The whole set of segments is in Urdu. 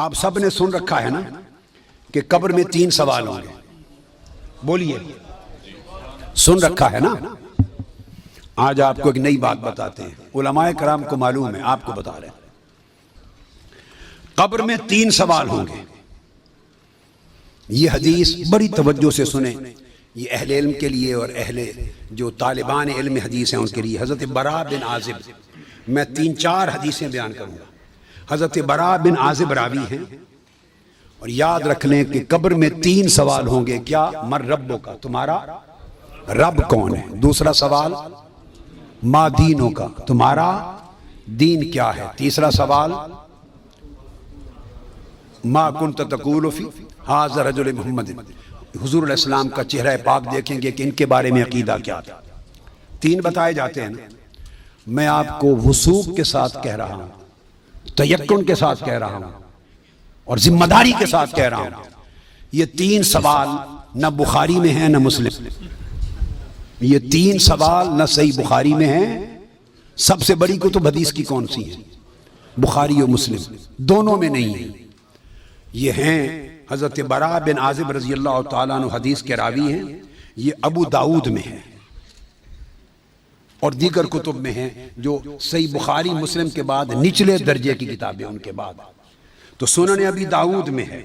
آپ سب نے سن رکھا ہے نا کہ قبر میں 3 سوال ہوں گے. بولیے, سن رکھا ہے نا؟ آج آپ کو ایک نئی بات بتاتے ہیں. علماء کرام کو معلوم ہے, آپ کو بتا رہے ہیں. قبر میں 3 سوال ہوں گے. یہ حدیث بڑی توجہ سے سنیں. یہ اہل علم کے لیے اور اہل جو طالبان علم حدیث ہیں ان کے لیے. حضرت براء بن عازب, میں 3-4 حدیثیں بیان کروں گا. حضرت براء بن عازب راوی ہیں, اور یاد رکھ لیں کہ قبر میں 3 سوال ہوں گے. کیا؟ من ربو کا, تمہارا رب کون ہے. دوسرا سوال ما دینوں کا, تمہارا دین کیا ہے. تیسرا سوال ما کنت تقول فی ھذا رجل محمد, حضور علیہ السلام کا چہرہ پاک دیکھیں گے کہ ان کے بارے میں عقیدہ کیا تھا. 3 بتائے جاتے ہیں نا. میں آپ کو وثوق کے ساتھ کہہ رہا ہوں, تیقن کے ساتھ کہہ رہا ہوں, اور ذمہ داری کے ساتھ کہہ رہا ہوں. یہ 3 سوال نہ بخاری میں ہیں نہ مسلم. یہ 3 سوال نہ صحیح بخاری میں ہیں. سب سے بڑی کتب حدیث کی کون سی ہے؟ بخاری و مسلم, دونوں میں نہیں ہیں. یہ ہیں حضرت براء بن عازب رضی اللہ تعالیٰ عنہ حدیث کے راوی ہیں. یہ ابو داؤد میں ہیں اور دیگر کتب میں ہیں جو صحیح بخاری مسلم کے بعد نچلے درجے کی کتابیں ان کے بعد. تو سنن ابی داؤد میں ہے,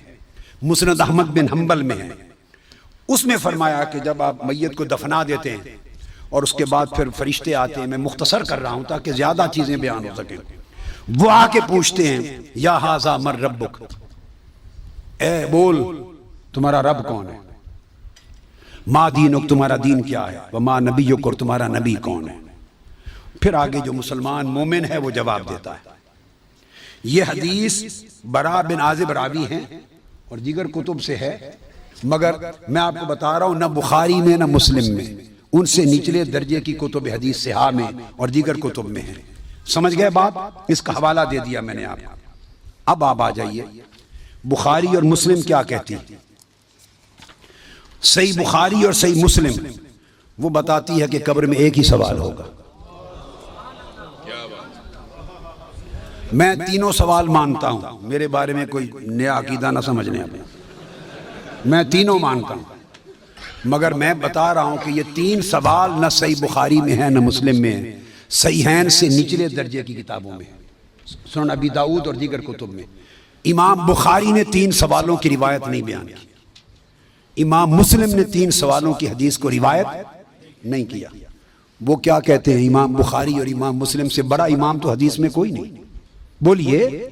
مسند احمد بن حنبل میں ہے. اس میں فرمایا کہ جب آپ میت کو دفنا دیتے ہیں اور اس کے بعد پھر فرشتے آتے ہیں, میں مختصر کر رہا ہوں تاکہ زیادہ چیزیں بیان ہو سکیں. وہ آ کے پوچھتے ہیں یا ھذا من ربک, اے بول تمہارا رب کون ہے. ما دینک, تمہارا دین کیا ہے. وما نبیک, اور تمہارا نبی کون ہے. پھر آگے جو مسلمان مومن ہے وہ جواب دیتا ہے. یہ حدیث براء بن عازب راوی ہیں اور دیگر کتب سے ہے, مگر میں آپ کو بتا رہا ہوں نہ بخاری میں نہ مسلم میں. ان سے نچلے درجے کی کتب حدیث صحاح میں اور دیگر کتب میں ہیں. سمجھ گئے بات؟ اس کا حوالہ دے دیا میں نے آپ کو. اب آپ آ جائیے بخاری اور مسلم کیا کہتی ہے. صحیح بخاری اور صحیح مسلم وہ بتاتی ہے کہ قبر میں ایک ہی سوال ہوگا. میں 3 سوال مانتا ہوں, میرے بارے میں کوئی نیا عقیدہ نہ سمجھنے اپنا. میں 3 مانتا ہوں, مگر میں بتا رہا ہوں کہ یہ 3 سوال نہ صحیح بخاری میں ہیں نہ مسلم میں ہیں. صحیحین سے نچلے درجے کی کتابوں میں, سنن ابی داؤد اور دیگر کتب میں. امام بخاری نے 3 سوالوں کی روایت نہیں بیان کی. امام مسلم نے 3 سوالوں کی حدیث کو روایت نہیں کیا. وہ کیا کہتے ہیں, امام بخاری اور امام مسلم سے بڑا امام تو حدیث میں کوئی نہیں. بولیے.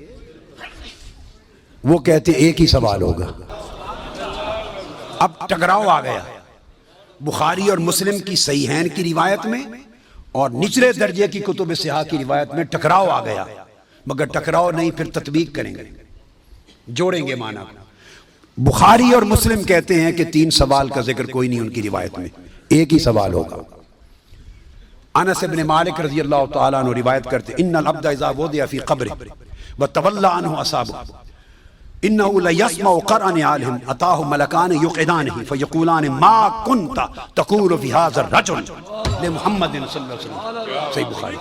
وہ کہتے ہیں ایک ہی سوال ہوگا. اب ٹکراؤ آ گیا بخاری اور مسلم کی صحیحین کی روایت میں اور نچلے درجے کی کتب صحاح کی روایت میں ٹکراؤ آ گیا. مگر ٹکراؤ نہیں, پھر تطبیق کریں گے, جوڑیں گے معنی. بخاری اور مسلم کہتے ہیں کہ 3 سوال کا ذکر کوئی نہیں ان کی روایت میں, ایک ہی سوال ہوگا. انس بن مالک رضی اللہ تعالیٰ عنہ روایت کرتے ان العبد اذا وضع فی قبره وتولى عنه اصحابه انه ليسمع قرأ نعالهم اتاه ملكان يقعدانه فيقولان ما كنت تقول في هذا الرجل لمحمد صلی اللہ علیہ وسلم. صحیح بخاری.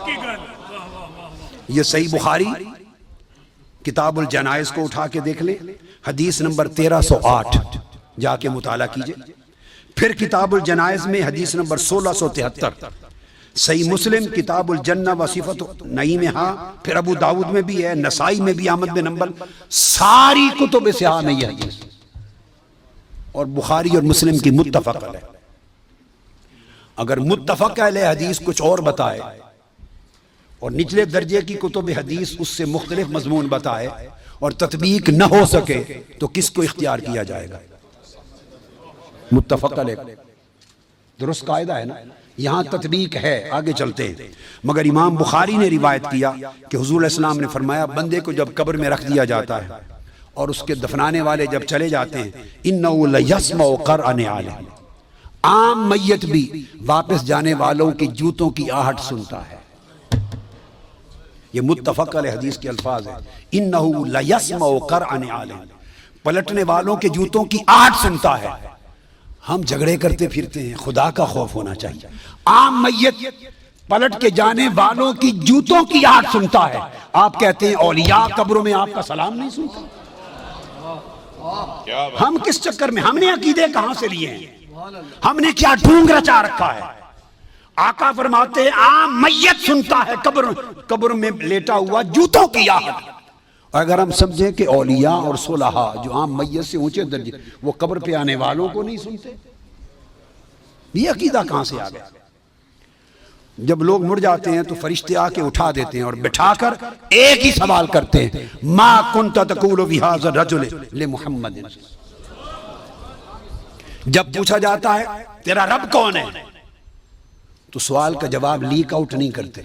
یہ صحیح بخاری کتاب الجنائز کو اٹھا کے دیکھ لیں, حدیث نمبر 1308 جا کے مطالعہ کیجئے. پھر کتاب الجنائز میں حدیث نمبر 1673. صحیح مسلم کتاب الجنہ و صفت نعیمہا, پھر ابو داؤد میں بھی ہے, نسائی میں بھی, احمد بن حنبل, ساری کتب صحاح میں یہ حدیث. اور بخاری اور مسلم کی متفق علیہ. اگر متفق علیہ حدیث کچھ اور بتائے اور نچلے درجے کی کتب حدیث اس سے مختلف مضمون بتائے اور تطبیق نہ ہو سکے تو کس کو اختیار کیا جائے گا؟ متفق علیہ. درست قاعدہ ہے نا. یہاں تطبیق ہے, آگے چلتے ہیں. مگر امام بخاری نے روایت کیا کہ حضور علیہ السلام نے فرمایا بندے کو جب قبر میں رکھ دیا جاتا ہے اور اس کے دفنانے والے جب چلے جاتے ہیں انہو لیسمع قرأ نعالہم, عام میت بھی واپس جانے والوں کی جوتوں کی آہٹ سنتا ہے. یہ متفق علیہ حدیث کے الفاظ ہیں. انہو لیسمع قرأ نعالہم, پلٹنے والوں کے جوتوں کی آہٹ سنتا ہے. ہم جھگڑے کرتے پھرتے ہیں, خدا کا خوف ہونا چاہیے. عام میت پلٹ کے جانے والوں کی جوتوں کی آہٹ سنتا ہے. آپ کہتے ہیں اولیاء قبروں میں آپ کا سلام نہیں سنتا. ہم کس چکر میں، ہم نے عقیدے کہاں سے لیے ہیں؟ ہم نے کیا ڈھونگ رچا رکھا ہے؟ آقا فرماتے ہیں عام میت سنتا ہے قبر میں لیٹا ہوا جوتوں کی آہٹ۔ اگر ہم سمجھیں کہ اولیاء اور صلحاء جو عام میت سے اونچے درجے، وہ قبر پہ آنے والوں کو نہیں سنتے، یہ عقیدہ کہاں سے آ گیا؟ جب لوگ مر جاتے ہیں تو فرشتے آ کے اٹھا دیتے ہیں اور بٹھا کر ایک ہی سوال کرتے ہیں، ما کنت تقول فی ھذا الرجل لمحمد۔ جب پوچھا جاتا ہے تیرا رب کون ہے، تو سوال کا جواب لیک آؤٹ نہیں کرتے،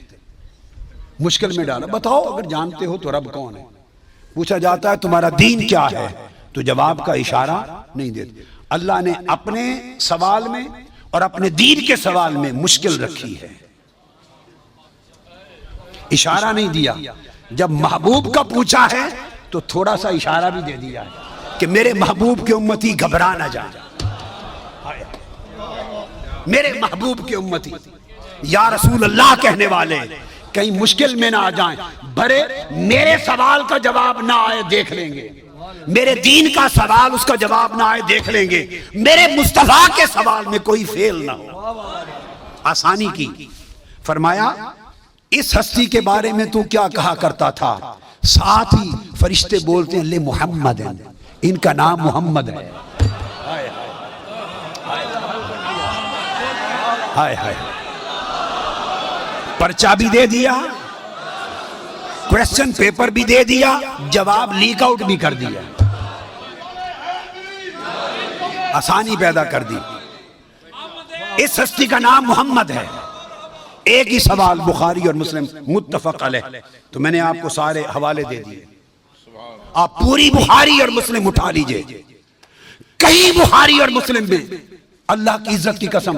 مشکل میں ڈالا، بتاؤ اگر جانتے ہو تو رب کون ہے۔ پوچھا جاتا ہے تمہارا دین کیا ہے، تو جواب کا اشارہ نہیں دیتے۔ اللہ نے اپنے سوال میں اور اپنے دین کے سوال میں مشکل رکھی ہے، اشارہ نہیں دیا۔ جب محبوب کا پوچھا ہے تو تھوڑا سا اشارہ بھی دے دیا ہے کہ میرے محبوب کے امتی گھبرا نہ جائے، میرے محبوب کے امتی یا رسول اللہ کہنے والے کہیں مشکل میں نہ آ جائیں، بھرے میرے سوال کا جواب نہ آئے دیکھ لیں گے، میرے دین کا سوال اس کا جواب نہ آئے دیکھ لیں گے، میرے مصطفیٰ کے سوال میں کوئی فیل نہ ہو، آسانی کی۔ فرمایا اس ہستی کے بارے میں تو کیا کہا کرتا تھا؟ ساتھ ہی فرشتے بولتے ہیں لے محمد، ان کا نام محمد ہے۔ ہائے ہائے، پرچہ بھی دے دیا، کویسچن پیپر بھی دے دیا، جواب لیک آؤٹ بھی کر دیا، آسانی پیدا کر دی۔ اس ہستی کا نام محمد ہے، ایک ہی سوال بخاری اور مسلم متفق علیہ، تو میں نے آپ کو سارے حوالے دے دیے، آپ پوری بخاری اور مسلم اٹھا لیجئے۔ کئی بخاری اور مسلم میں اللہ کی عزت کی قسم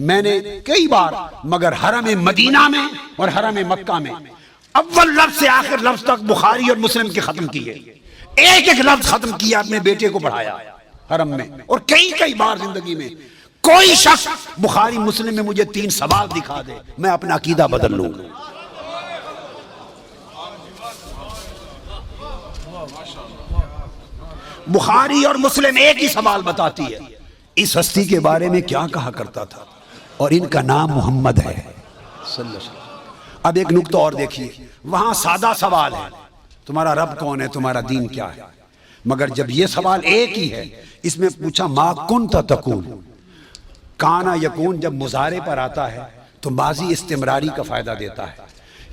میں نے کئی بار، مگر حرم مدینہ میں اور حرم مکہ میں اول لفظ سے آخر لفظ تک بخاری اور مسلم کے ختم کیے، ایک ایک لفظ ختم کیا، اپنے بیٹے کو پڑھایا حرم میں، اور کئی بار زندگی میں کوئی شخص بخاری مسلم میں مجھے 3 سوال دکھا دے، میں اپنا عقیدہ بدل لوں گا۔ بخاری اور مسلم ایک ہی سوال بتاتی ہے، اس ہستی کے بارے میں کیا کہا کرتا تھا، اور ان کا نام محمد ہے صلی اللہ علیہ وسلم۔ اب ایک نقطہ اور دیکھیے، وہاں سادہ سوال ہے تمہارا رب کون ہے، تمہارا دین کیا ہے، مگر جب یہ سوال ایک ہی ہے، اس میں پوچھا ما کنت تقول، کانا یکون جب مضارع پر آتا ہے تو ماضی استمراری کا فائدہ دیتا ہے۔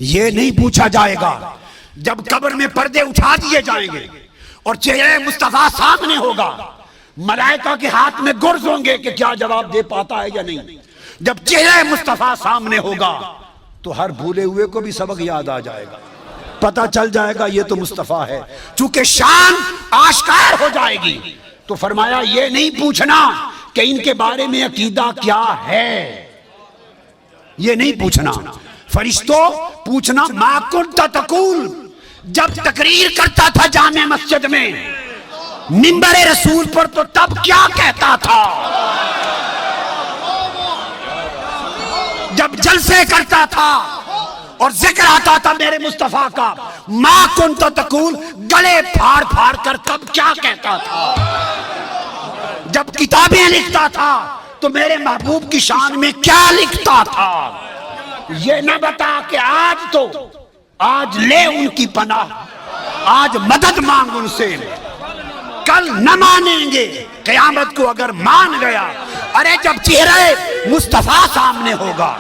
یہ نہیں پوچھا جائے گا جب قبر میں پردے اٹھا دیے جائیں گے اور چہرے مصطفیٰ سامنے ہوگا، ملائکہ کے ہاتھ میں گرز ہوں گے کہ کیا جواب دے پاتا ہے یا نہیں۔ جب چہرے مصطفیٰ سامنے ہوگا تو ہر بھولے ہوئے کو بھی سبق یاد آ جائے گا، پتہ چل جائے گا یہ تو مصطفیٰ ہے، چونکہ شان آشکار ہو جائے گی۔ تو فرمایا یہ نہیں پوچھنا کہ ان کے بارے میں عقیدہ کیا ہے، یہ نہیں پوچھنا۔ فرشتوں پوچھنا ما کنت تقول، جب تقریر کرتا تھا جامع مسجد میں منبر رسول پر تو تب کیا کہتا تھا، جب جلسے کرتا تھا اور ذکر آتا تھا میرے مصطفیٰ کا، ما کنت تقول گلے پھاڑ پھاڑ کر تب کیا کہتا تھا، جب کتابیں لکھتا تھا تو میرے محبوب کی شان میں کیا لکھتا تھا۔ یہ نہ بتا کہ آج لے ان کی پناہ، آج مدد مانگ ان سے، کل نہ مانیں گے، قیامت کو اگر مان گیا، ارے جب چہرہ مصطفیٰ سامنے ہوگا۔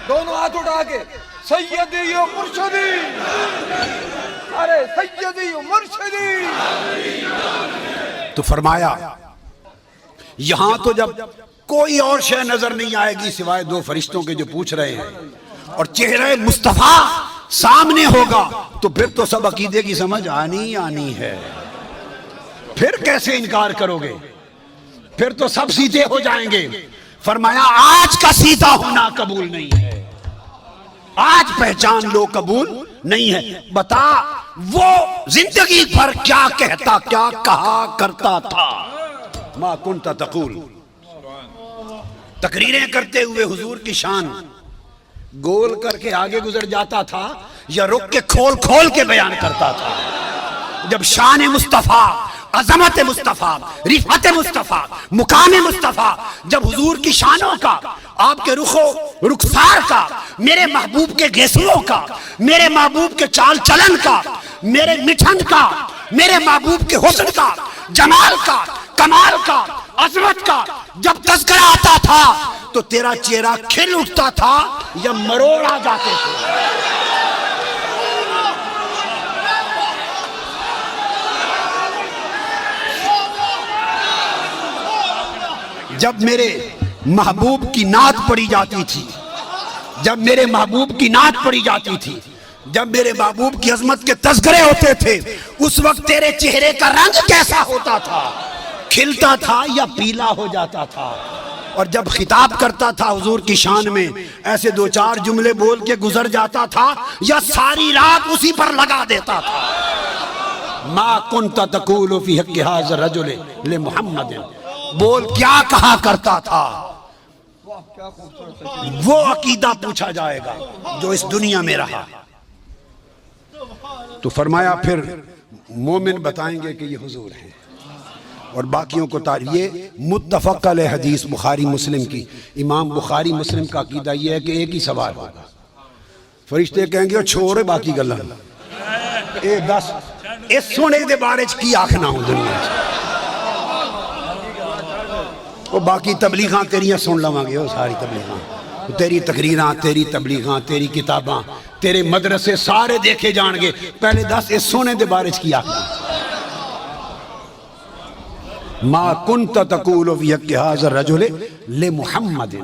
دونوں ہاتھ اٹھا کے سیدی و مرشدی، ارے سیدی و مرشدی۔ تو فرمایا یہاں تو جب کوئی اور شے نظر نہیں آئے گی سوائے 2 فرشتوں کے جو پوچھ رہے ہیں، اور چہرہ مصطفیٰ سامنے ہوگا، تو پھر تو سب عقیدے کی سمجھ آنی ہے، پھر کیسے انکار کرو گے، پھر تو سب سیدھے ہو جائیں گے۔ فرمایا آج کا سیدھا ہونا قبول نہیں ہے، آج پہچان لو قبول نہیں ہے. بتا وہ زندگی بھر کیا کہتا کیا کہا کرتا تھا. ما کنت تقول. تقریریں کرتے ہوئے حضور کی شان گول کر کے آگے گزر جاتا تھا یا رک کے کھول کھول کے بیان کرتا تھا؟ جب شان مصطفیٰ، عظمت مصطفیٰ، رفعت مصطفیٰ، مقام مصطفیٰ، جب حضور کی شانوں کا، آپ کے رخسار کا، میرے محبوب کے گیسوؤں کا، میرے محبوب کے چال چلن کا، میرے مٹھن کا، میرے محبوب کے حسن کا، جمال کا، کمال کا، عظمت کا جب تذکرہ آتا تھا تو تیرا چہرہ کھل اٹھتا تھا یا مروڑ آ جاتے تھے. جب میرے محبوب کی نعت پڑھی جاتی تھی، جب میرے محبوب کی نعت پڑھی جاتی تھی، جب میرے محبوب کی عظمت کے تذکرے ہوتے تھے، اس وقت تیرے چہرے کا رنگ کیسا ہوتا تھا؟ کھلتا تھا یا پیلا ہو جاتا تھا؟ اور جب خطاب کرتا تھا حضور کی شان میں ایسے دو چار جملے بول کے گزر جاتا تھا یا ساری رات اسی پر لگا دیتا تھا؟ ما کنت تقول فی حق ھذا الرجل لمحمد. بول کیا کہا کرتا تھا؟ وہ عقیدہ پوچھا جائے گا جو اس دنیا میں رہا. تو فرمایا پھر مومن بتائیں گے کہ یہ حضور ہیں اور باقیوں کو یہ متفق علیہ حدیث بخاری مسلم کی. امام بخاری مسلم کا عقیدہ یہ ہے کہ ایک ہی سوال ہوگا. فرشتے کہیں گے چھوڑے باقی گلاں اے دس اس سونے دے بارے چ کی آکھنا ہوں دنیا چ. وہ باقی تبلیغاں تیریاں سن لواں گے. وہ ساری تبلیغاں، تیری تقریراں، تیری تبلیغاں، تیری کتاباں، تیرے مدرسے سارے دیکھے جان گے. پہلے دس اس سونے دے بارے چ کی آکھنا. ما کنت تقول فی حق ھذا الرجل لمحمد.